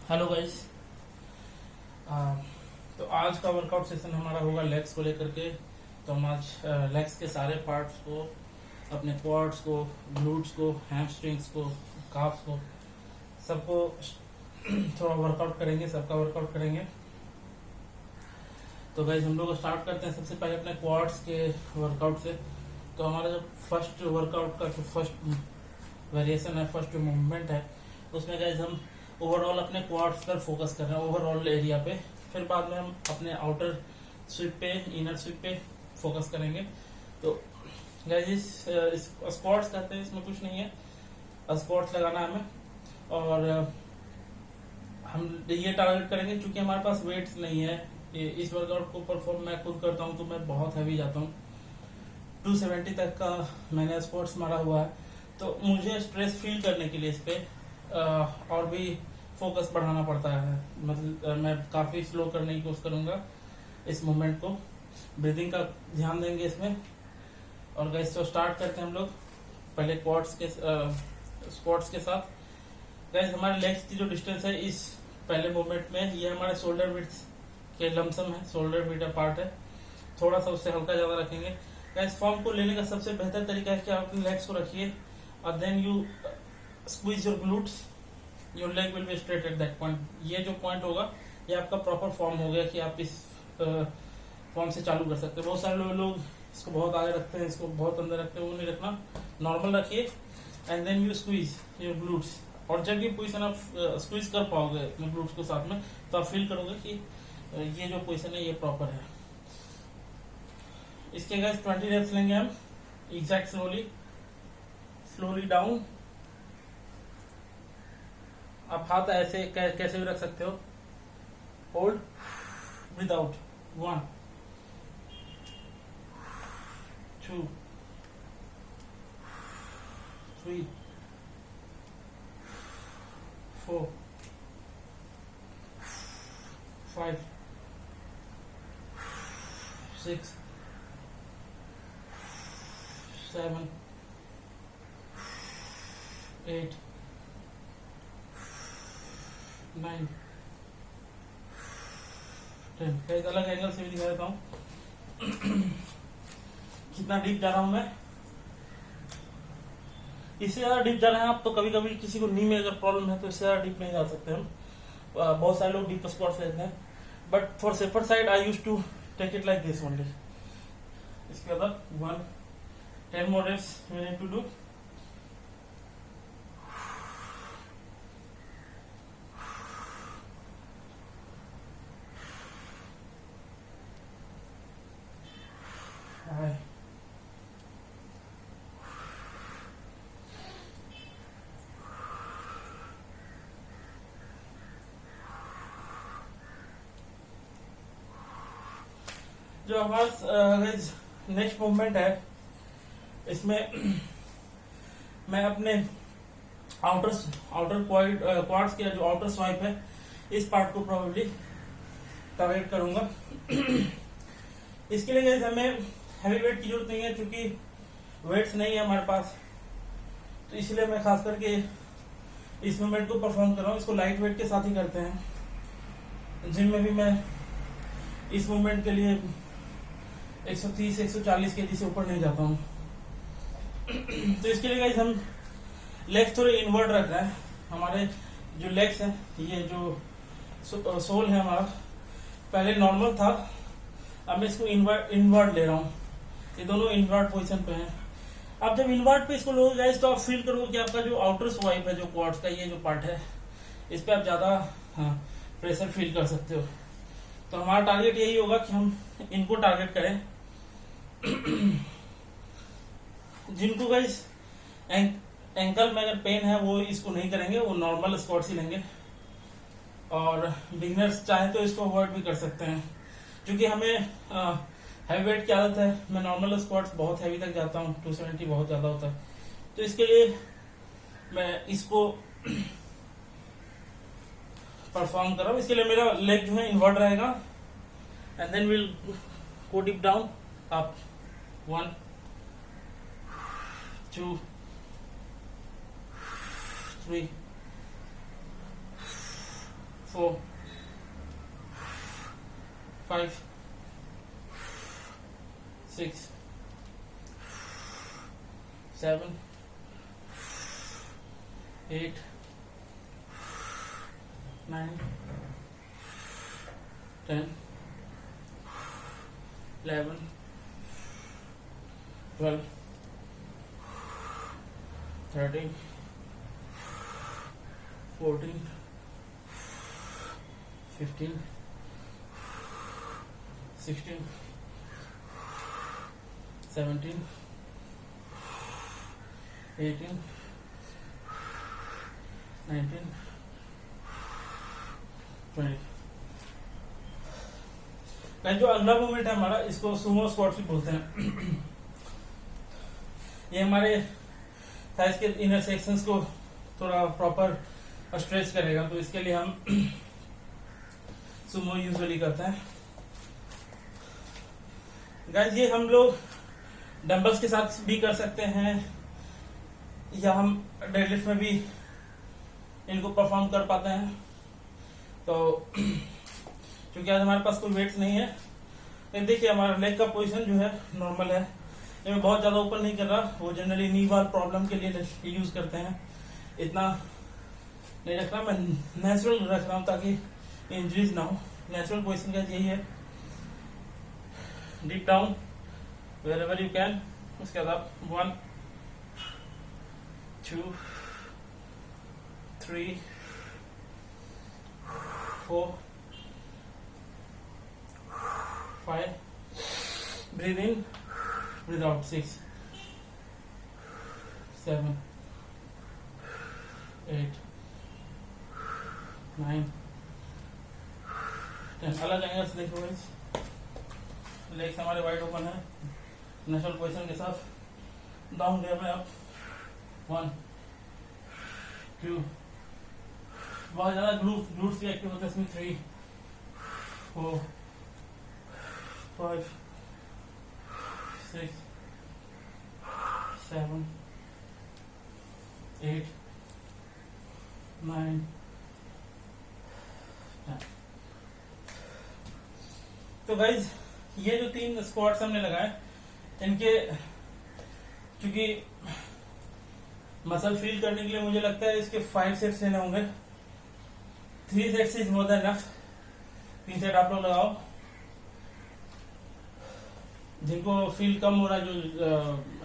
Hello guys. तो आज का वर्कआउट सेशन हमारा होगा लेग्स को लेकर के। तो हम आज लेग्स के सारे पार्ट्स को, अपने क्वाड्स को, ग्लूट्स को, हैमस्ट्रिंग्स को, काफ्स को, सबको थोड़ा वर्कआउट करेंगे, सबका वर्कआउट करेंगे। तो गाइस हम लोग स्टार्ट करते हैं सबसे पहले अपने क्वाड्स के वर्कआउट से। तो हमारा जो फर्स्ट वर्कआउट का जो फर्स्ट वेरिएशन है, फर्स्ट जो मूवमेंट है, उसमें गाइस हम ओवरऑल अपने क्वाड्स पर फोकस कर रहे हैं, ओवरऑल एरिया पे। फिर बाद में हम अपने आउटर स्वीप पे, इनर स्वीप पे फोकस करेंगे। तो गाइस इस स्क्वाट्स कहते हैं, इसमें कुछ नहीं है, स्क्वाट्स लगाना है हमें। और हम ये टारगेट करेंगे क्योंकि हमारे पास वेट्स नहीं है। इस वर्कआउट को परफॉर्म मैं खुद करता हूँ तो मैं बहुत हैवी जाता हूँ, 270 तक का मैंने स्क्वाट्स मारा हुआ है। तो मुझे स्ट्रेस फील करने के लिए इस पे और भी फोकस बढ़ाना पड़ता है। मतलब मैं काफी स्लो करने की कोशिश करूंगा इस मूवमेंट को। ब्रीदिंग का ध्यान देंगे इसमें। और गाइस तो स्टार्ट करते हैं हम लोग पहले क्वाड्स के स्क्वाट्स के साथ। गाइस हमारे लेग्स की जो डिस्टेंस है इस पहले मूवमेंट में, ये हमारे शोल्डर विड्थ के लमसम है, शोल्डर विड्थ पार्ट है, थोड़ा सा उससे हल्का ज्यादा रखेंगे। गाइस फॉर्म को लेने का सबसे बेहतर तरीका है कि आप अपने लेग्स को रखिए और then you squeeze your glutes, your leg will be straight at that point. ये जो पॉइंट होगा ये आपका प्रॉपर फॉर्म हो गया कि आप इस फॉर्म से चालू कर सकते हैं। बहुत सारे लोग इसको बहुत आगे रखते हैं, इसको बहुत अंदर रखते हैं, वो नहीं रखना, नॉर्मल रखिए and then you squeeze your glutes. और जब ये पोजीशन आप स्क्वीज कर पाओगे अपने ग्लूट्स को साथ में, तो आप फील करोगे कि ये जो पोजीशन है ये प्रॉपर है। इसके गाइस 20 रेप्स लेंगे हम, एग्जैक्ट स्लोली डाउन। आप हाथ ऐसे कैसे भी रख सकते हो। Hold, breathe out, 1 2 3 4 5 6 7 8 9 10। कई अलग एंगल से भी दिखा देता हूँ कितना डीप जा रहा हूं मैं। इससे ज्यादा डीप जा रहे हैं आप तो कभी कभी किसी को नी में अगर प्रॉब्लम है तो इससे ज्यादा डीप नहीं जा सकते हम। बहुत सारे लोग डीप स्क्वाट्स लेते हैं, but for safer side I use to take it like this only. इसके बाद 10 more reps we need to do। जो हमारा नेक्स्ट मूवमेंट है, इसमें मैं अपने आउटर क्वाड्स के जो आउटर स्वाइप है इस पार्ट को प्रोबेबली टारगेट करूंगा। इसके लिए गाइस हमें हैवी वेट की जरूरत नहीं है क्योंकि वेट्स नहीं है हमारे पास, तो इसलिए मैं खास करके इस मूवमेंट को परफॉर्म कर रहा हूँ। इसको लाइट वेट के साथ ही करते हैं। जिम में भी मैं इस मूवमेंट के लिए 130-140 केजी से ऊपर नहीं जाता हूँ। तो इसके लिए गाइस हम लेग्स थोड़े इनवर्ट रख रहे हैं। हमारे जो लेग्स हैं, ये जो सोल है हमारा, पहले नॉर्मल था, अब मैं इसको इनवर्ट ले रहा हूँ। ये दोनों इनवर्ट पोजीशन पे हैं। अब जब इनवर्ट पे इसको लोगे गाइस तो आप फील करोगे कि आपका जो आउटर स्वाइप है, जो क्वाड्स का ये जो पार्ट है, इस पे आप ज्यादा प्रेशर फील कर सकते हो। तो हमारा टारगेट यही होगा कि हम इनको टारगेट करें। जिनको गाइस एंकल में अगर पेन है वो इसको नहीं करेंगे, वो नॉर्मल स्क्वाट्स ही लेंगे। और बिगिनर्स चाहे तो इसको अवॉइड भी कर सकते हैं क्योंकि हमें हैवी वेट की आदत है। मैं नॉर्मल स्क्वाट्स बहुत हैवी तक जाता हूँ, 270 बहुत ज्यादा होता है। तो इसके लिए मैं इसको परफॉर्म कर रहा हूँ। इसके लिए मेरा लेग जो है इन्वर्ट रहेगा and then will go deep down up. 1 2 3 4 5 6 7 8 9 10 11 12 13 14 15 16 17 18 19 20। जो अगला मूवमेंट है हमारा, इसको सुमो स्क्वाट भी बोलते हैं। ये हमारे थाइस के इनर सेक्शंस को थोड़ा प्रॉपर स्ट्रेच करेगा, तो इसके लिए हम सुमो यूजुअली करते हैं। गाइस ये हम लोग डंबल्स के साथ भी कर सकते हैं, या हम डेडलिफ्ट में भी इनको परफॉर्म कर पाते हैं। तो क्योंकि आज हमारे पास कोई वेट्स नहीं है, तो देखिए हमारा लेग का पोजीशन जो है नॉर्मल है। ये मैं बहुत ज्यादा ऊपर नहीं कर रहा, वो जनरली नी वाल प्रॉब्लम के लिए यूज करते हैं। इतना नहीं रख रहा, मैं नेचुरल रख रहा हूँ ताकि इंजरीज ना हो। नेचुरल पोजीशन का यही है, deep down wherever you can। उसके बाद 1 2 3 4 5 breathe in, breathe out 6 7 8 9 10। अलग एंगल से देखो गाइस, लेग्स हमारे वाइड ओपन है, नेचुरल पोजीशन के साथ। डाउन डे में आप 1 2, बहुत ज्यादा ग्लूट्स भी एक्टिव होते हैं इसमें। 3 4 5 6 7 8 9 10। तो गाइज ये जो 3 स्क्वाट्स हमने लगाए, इनके क्योंकि मसल फील करने के लिए मुझे लगता है इसके 5 सेट्स लेने होंगे। 3 sets is more than enough. 3 set आप लोग लगाओ। जिनको फील कम हो रहा है, जो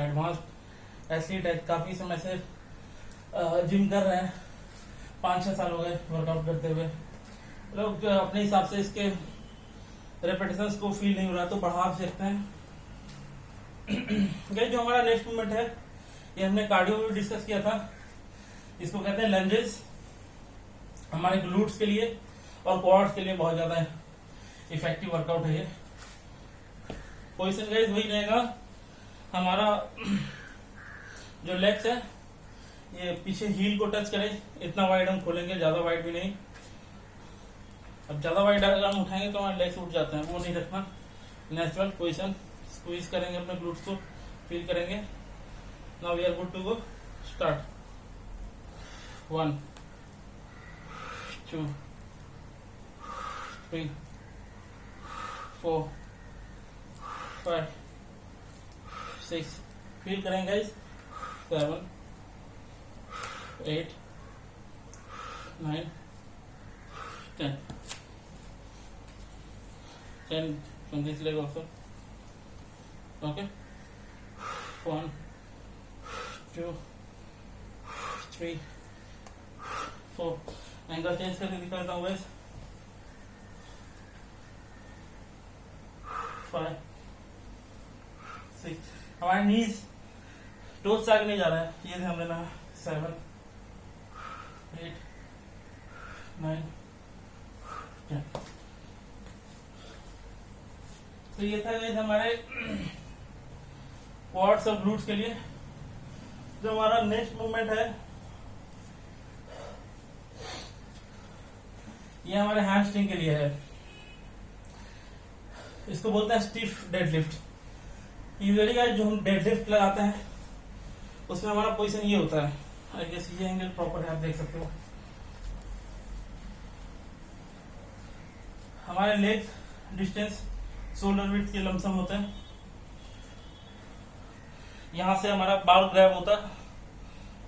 एडवांस्ड एथलीट है, काफी समय से जिम कर रहे हैं, 5-6 साल हो गए वर्कआउट करते हुए, लोग अपने हिसाब से इसके रेपिटेशंस को फील नहीं हो रहा तो बढ़ा सकते हैं। जो हमारा नेक्स्ट मूवमेंट है, ये हमने कार्डियो में डिस्कस किया था। इसको कहते हैं लंजेस। हमारे ग्लूट्स के लिए और क्वाड्स के लिए बहुत ज्यादा इफेक्टिव वर्कआउट है ये। पोजीशन गाइस वही रहेगा, हमारा जो लेग्स है ये पीछे हील को टच करे, इतना वाइड हम खोलेंगे, ज्यादा वाइड भी नहीं। अब ज्यादा वाइड अगर हम उठाएंगे तो हमारे लेग्स उठ जाते हैं, वो नहीं रखना। नेचुरल पोजीशन, स्क्वीज करेंगे अपने ग्लूट्स को, फील करेंगे। Now we are good to go, start. 1 2 3 4 5 6, feel करेंगे guys. 7 8 9 10 from this leg also. Okay, 1 2 3 4। Angle change करके दिखाता हूँ गाइस। 5 6, हमारे नीज टोज से आगे नहीं जा रहा है, ये ध्यान देना। 7 8 9 10। तो ये था गाइस हमारे क्वाड्स और ग्लूट्स के लिए। जो हमारा नेक्स्ट मूवमेंट है, ये हमारे हैमस्ट्रिंग के लिए है। इसको बोलते हैं स्टिफ डेडलिफ्ट। यूजुअली गाइस जो हम डेडलिफ्ट लगाते हैं उसमें हमारा पोजीशन ये होता है। आई गेस ये एंगल प्रॉपर है, आप देख सकते हो। हमारे लेग डिस्टेंस शोल्डर विड्थ के लमसम होते हैं। यहाँ से हमारा बार ग्रैब होता है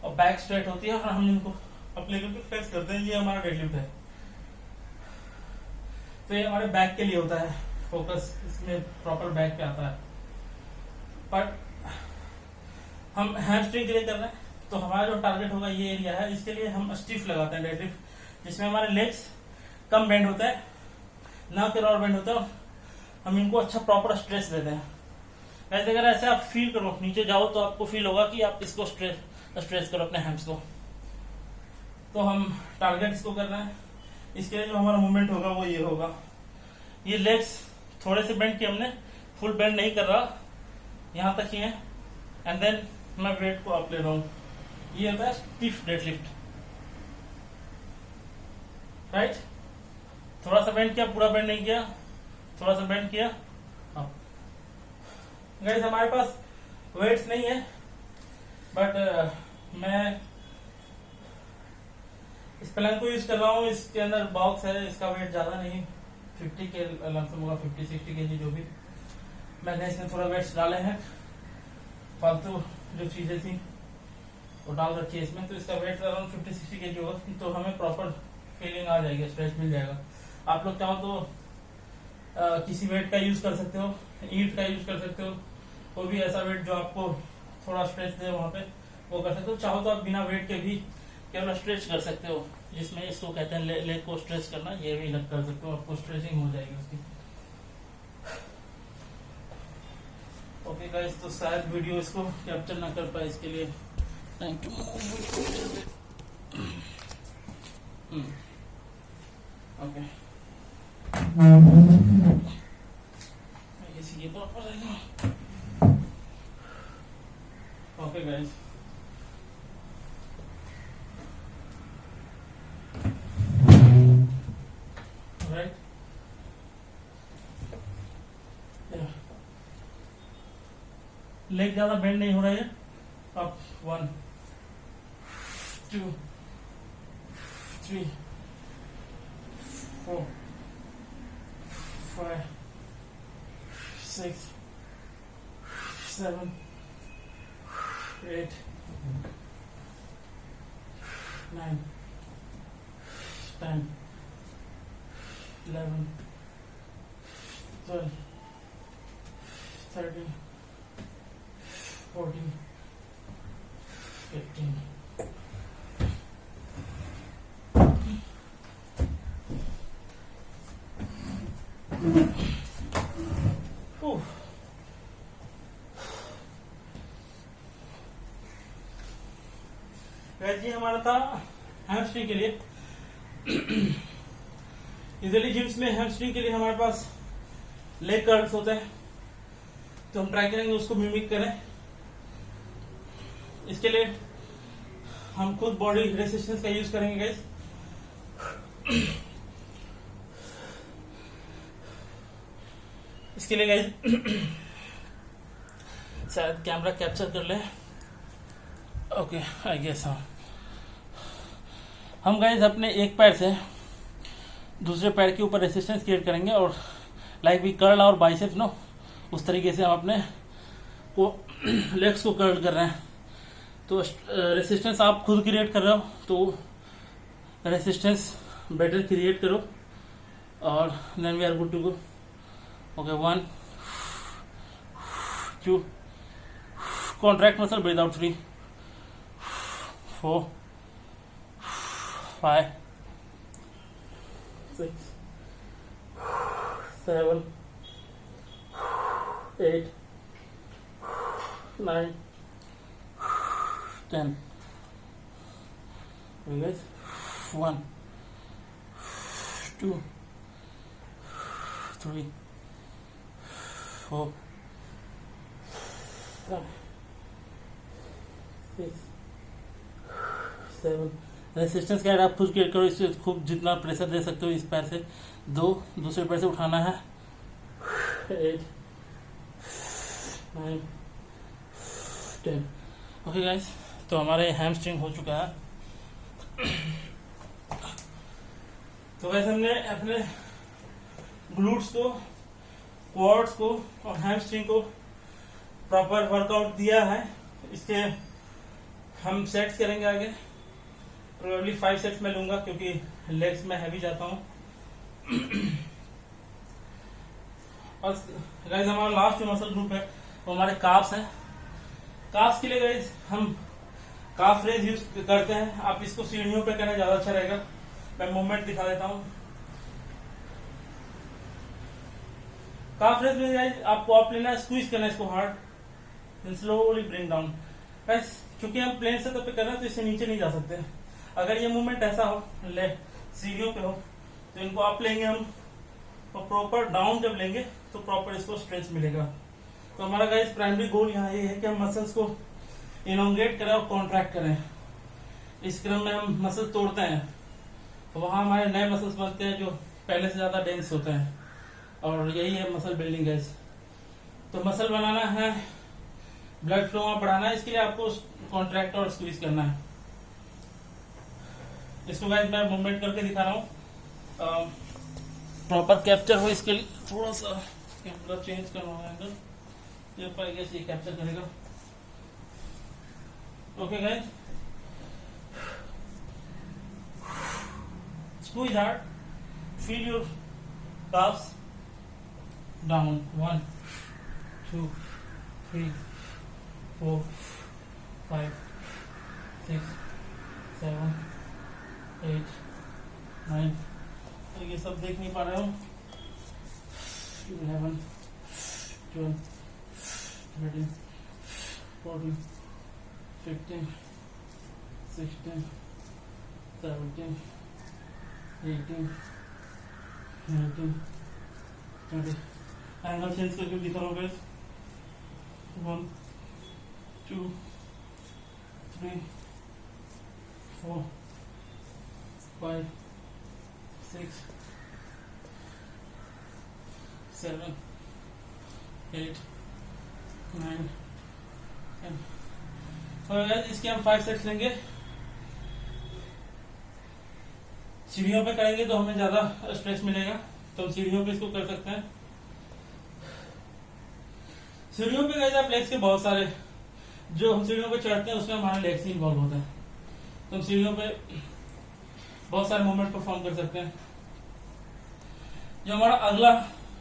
और बैक स्ट्रेट होती है और हम इनको अपने लेग पे फ्लेक्स करते हैं। ये हमारा डेडलिफ्ट है। तो ये हमारे बैक के लिए होता है, फोकस इसमें प्रॉपर बैक पे आता है। पर हम हैमस्ट्रिंग के लिए कर रहे हैं तो हमारा जो टारगेट होगा ये एरिया है। इसके लिए हम स्टिफ लगाते हैं डेडलिफ्ट, जिसमें हमारे लेग्स कम बेंड होता है, ना कि और बेंड होता है। हम इनको अच्छा प्रॉपर स्ट्रेच देते हैं। ऐसे अगर ऐसे आप फील करो, नीचे जाओ तो आपको फील होगा कि आप इसको स्ट्रेच करो अपने हैंड्स को। तो हम टारगेट इसको कर रहे हैं। इसके लिए जो हमारा मूवमेंट होगा वो ये होगा। ये लेग्स थोड़े से बेंड किए हमने, फुल बेंड नहीं कर रहा, यहां तक ही है। एंड देन मैं वेट को अप ले रहा हूं। ये होता है स्टिफ डेडलिफ्ट, राइट। थोड़ा सा बेंड किया, पूरा बेंड नहीं किया, थोड़ा सा बेंड किया। गाइस हमारे पास वेट्स नहीं है, बट मैं इस प्लान को यूज कर रहा हूँ। इसके अंदर बॉक्स है, इसका वेट ज्यादा नहीं, 50 के लमसम होगा, 50-60 केजी जो भी। मैंने इसमें थोड़ा वेट्स डाले हैं, फालतू जो चीजें थी वो डाल रखी है इसमें। तो इसका वेट अराउंड 50-60 केजी होगा। तो हमें प्रॉपर फीलिंग आ जाएगी, स्ट्रेच मिल जाएगा। आप लोग चाहो तो किसी वेट का यूज कर सकते हो, ईंट का यूज कर सकते हो, कोई भी ऐसा वेट जो आपको थोड़ा स्ट्रेच दे वहां पे, वो कर सकते हो। चाहो तो आप बिना वेट के भी केवल स्ट्रेच कर सकते हो, जिसमें इसको कहते हैं लेग को स्ट्रेच करना। ये भी कर सकते हो, आपको स्ट्रेचिंग हो जाएगी उसकी। ओके गाइस, तो शायद वीडियो इसको कैप्चर ना कर पाए, इसके लिए थैंक यू। ओके, ये प्रॉपर रहेगा। ओके गाइस, राइट, लेग ज्यादा बेंड नहीं हो रहा है। अब 1 2 3 4 5 6 7 8 9 10 11 12 13 14 15 ये हमारा था हैमस्ट्रिंग के लिए। यूजुअली जिम्स में हैमस्ट्रिंग के लिए हमारे पास लेग कर्ल्स होते हैं, तो हम ट्राई करेंगे उसको मिमिक करें। इसके लिए हम खुद बॉडी रेसिस्टेंस का यूज करेंगे गाइस। इसके लिए गाइस शायद कैमरा कैप्चर कर ले। Okay, I guess. हाँ, हम गाइस अपने एक पैर से दूसरे पैर के ऊपर रेसिस्टेंस क्रिएट करेंगे, और लाइक वी कर्ल और बाइसेप्स नो, उस तरीके से हम अपने को लेग्स को कर्ल कर रहे हैं। तो रेसिस्टेंस आप खुद क्रिएट कर रहे हो, तो रेसिस्टेंस बेटर क्रिएट करो, और then we are good to go. Okay, 1 2, contract muscle, breathe out, 3 4 5 6 7 8 9 10. Okay guys, 1 2 3 4 5 6 7। Resistance का आप खुद क्रिएट करो, इससे खूब जितना प्रेशर दे सकते हो इस पैर से। 2, दूसरे पैर से उठाना है। 8 9 10। ओके गाइस, तो हमारे हैमस्ट्रिंग हो चुका है। तो वैसे हमने अपने ग्लूट्स को, क्वाड्स को और हैमस्ट्रिंग को प्रॉपर वर्कआउट दिया है। इसके हम सेट्स करेंगे आगे, प्रोबेबली 5 सेट्स में लूंगा क्योंकि लेग्स में हैवी जाता हूं। और गाइस हमारा लास्ट जो मसल ग्रुप है वो हमारे काफ्स है। काफ्स के लिए गाइस हम काफ रेज यूज करते हैं। आप इसको सीढ़ियों पे करना ज्यादा अच्छा रहेगा। मैं मूवमेंट दिखा देता हूं। काफ रेज में गाइस आपको आप लेना है, स्क्वीज करना है इसको hard, then slowly bring down. Guys चूंकि हम प्लेन सेटअप पे कर रहे हैं तो इससे नीचे नहीं जा सकते। अगर ये मूवमेंट ऐसा हो, ले सीढ़ियों पे हो, तो इनको आप लेंगे हम और प्रॉपर डाउन जब लेंगे तो प्रॉपर इसको स्ट्रेच मिलेगा। तो हमारा गाइस प्राइमरी गोल यहाँ ये है कि हम मसल्स को इनोंगेट करें और कॉन्ट्रैक्ट करें। इस क्रम में हम मसल तोड़ते हैं तो वहां हमारे नए मसल्स बनते हैं जो पहले से ज्यादा डेंस होते हैं, और यही है मसल बिल्डिंग गाइस। तो मसल बनाना है, ब्लड फ्लो वहां बढ़ाना है, इसके लिए आपको कॉन्ट्रैक्ट और स्क्वीज करना है। इसको गाइस मैं मूवमेंट करके दिखा रहा हूँ, प्रॉपर कैप्चर हो। इसके लिए थोड़ा सा कैमरा चेंज करना होगा एंगल, ये कैप्चर करेगा। Okay guys, squeeze hard, feel your calves down. 1, 2, 3, 4, 5, 6, 7, 8, 9। तो ये सब देख नहीं पा रहे हो। 11, 12, 13, 14, 15, 16, 17, 18, 19, 20। एंगल चेंज करके दिखा रहा हूँ गाइस। 1, 2, 3, 4, 5, 6, 7, 8, 9, 10। और गाइस इसके हम 5 सेट्स लेंगे। सीढ़ियों पे करेंगे तो हमें ज्यादा स्ट्रेच मिलेगा, तो हम सीढ़ियों पे इसको कर सकते हैं। सीढ़ियों पे गाइस आप लेग्स के बहुत सारे, जो हम सीढ़ियों पे चढ़ते हैं उसमें हमारे लेग्स ही इन्वॉल्व होते हैं, तो हम सीढ़ियों पे बहुत सारे मूवमेंट परफॉर्म कर सकते हैं। जो हमारा अगला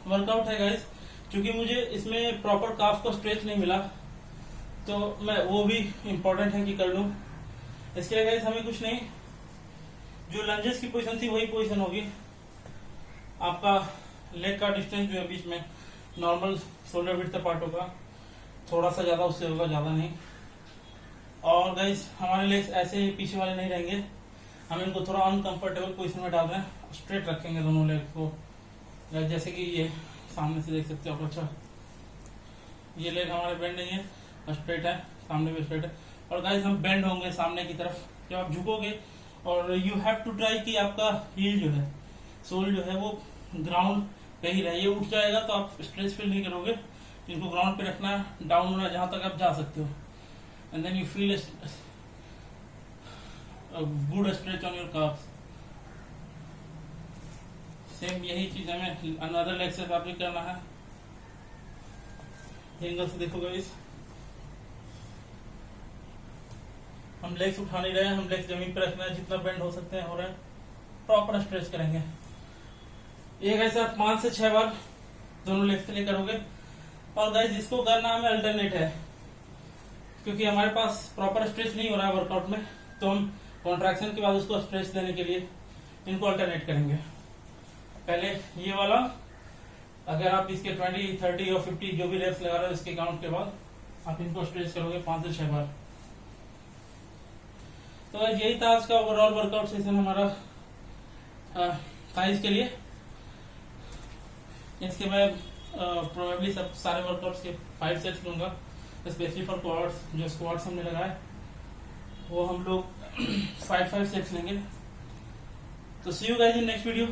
वर्कआउट है गाइस, क्योंकि मुझे इसमें प्रॉपर काफ को स्ट्रेच नहीं मिला तो मैं वो भी इम्पोर्टेंट है कि कर लूं। इसके लिए गाइस हमें कुछ नहीं, जो लंजेस की पोजीशन थी वही पोजीशन होगी। आपका लेग का डिस्टेंस जो है बीच में नॉर्मल शोल्डर विड्थ पार्ट होगा, थोड़ा सा ज्यादा उससे होगा, ज्यादा नहीं। और गाइस हमारे लेग्स ऐसे ही पीछे वाले नहीं रहेंगे, हम इनको थोड़ा अनकंफर्टेबल पोजीशन में डाल रहे हैं। स्ट्रेट रखेंगे दोनों लेग को, जैसे कि ये सामने से देख सकते हो आप। अच्छा, ये लेग हमारे बेंड नहीं है, स्ट्रेट है, सामने भी स्ट्रेट है। और गाइस हम बेंड होंगे सामने की तरफ जब आप झुकोगे, और यू हैव टू ट्राई कि आपका हील जो है, सोल जो है वो ग्राउंड पे ही रहे। ये उठ जाएगा तो आप स्ट्रेच फील नहीं करोगे, इनको ग्राउंड पे रखना है, डाउन होना जहां तक आप जा सकते हो, and then you feel good stretch on your calves. Same यही चीज हमें अनदर लेग से भी करना है। एंगल से देखो गाइस, हम लेग्स उठा नहीं रहे हैं, हम लेग्स जमीन पे रखना है, जितना बेंड हो सकते हैं हो रहे हैं, प्रॉपर स्ट्रेच करेंगे। ये गाइस आप 5 से 6 बार दोनों लेग्स के लिए करोगे। और गाइस इसको करना हमें अल्टरनेट है, क्योंकि हमारे पास प्रॉपर स्ट्रेच नहीं हो रहा है वर्कआउट में, तो हम कॉन्ट्रैक्शन के बाद उसको स्ट्रेच देने के लिए इनको अल्टरनेट करेंगे। पहले ये वाला, अगर आप इसके 20, 30 और 50 जो भी रेप्स लगा रहे हो इसके काउंट के बाद आप इनको स्ट्रेच करोगे 5 से 6 बार। तो यही था आज का ओवरऑल वर्कआउट सेशन हमारा थाइस के लिए। इसके मैं प्रोबेबली सब सारे वर्कआउट्स के 5 सेट्स लूंगा, स्पेशली फॉर क्वाड्स। जो स्क्वाट्स हमने लगाए वो हम लोग 5 सेट्स लेंगे। तो see you guys in next video.